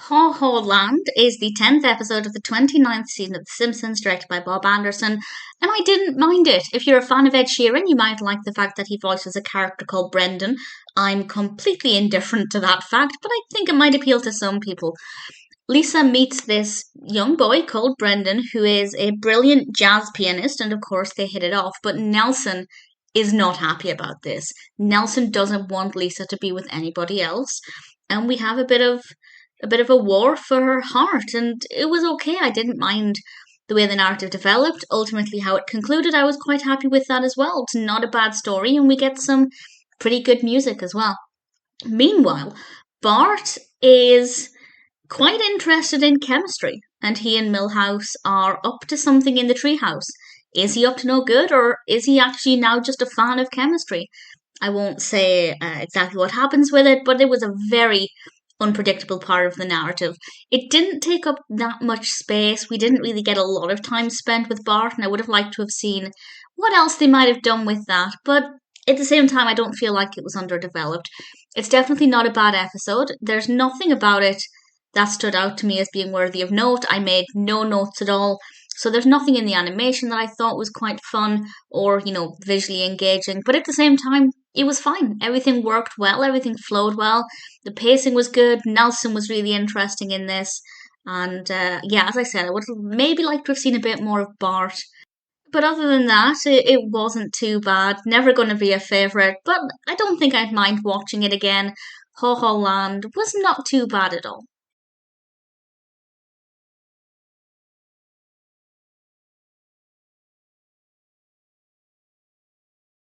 Haw-Haw Land is the 10th episode of the 29th season of The Simpsons, directed by Bob Anderson, and I didn't mind it. If you're a fan of Ed Sheeran, you might like the fact that he voices a character called Brendan. I'm completely indifferent to that fact, but I think it might appeal to some people. Lisa meets this young boy called Brendan, who is a brilliant jazz pianist, and of course they hit it off, but Nelson is not happy about this. Nelson doesn't want Lisa to be with anybody else, and we have a bit of a war for her heart, and it was okay. I didn't mind the way the narrative developed. Ultimately, how it concluded, I was quite happy with that as well. It's not a bad story, and we get some pretty good music as well. Meanwhile, Bart is quite interested in chemistry, and he and Milhouse are up to something in the treehouse. Is he up to no good, or is he actually now just a fan of chemistry? I won't say exactly what happens with it, but it was a very unpredictable part of the narrative. It didn't take up that much space. We didn't really get a lot of time spent with Bart, and I would have liked to have seen what else they might have done with that. But at the same time, I don't feel like it was underdeveloped. It's definitely not a bad episode. There's nothing about it that stood out to me as being worthy of note. I made no notes at all. So there's nothing in the animation that I thought was quite fun or, visually engaging. But at the same time, it was fine. Everything worked well, everything flowed well. The pacing was good. Nelson was really interesting in this. And yeah, as I said, I would have maybe liked to have seen a bit more of Bart. But other than that, it wasn't too bad. Never going to be a favourite, but I don't think I'd mind watching it again. Haw Haw Land was not too bad at all.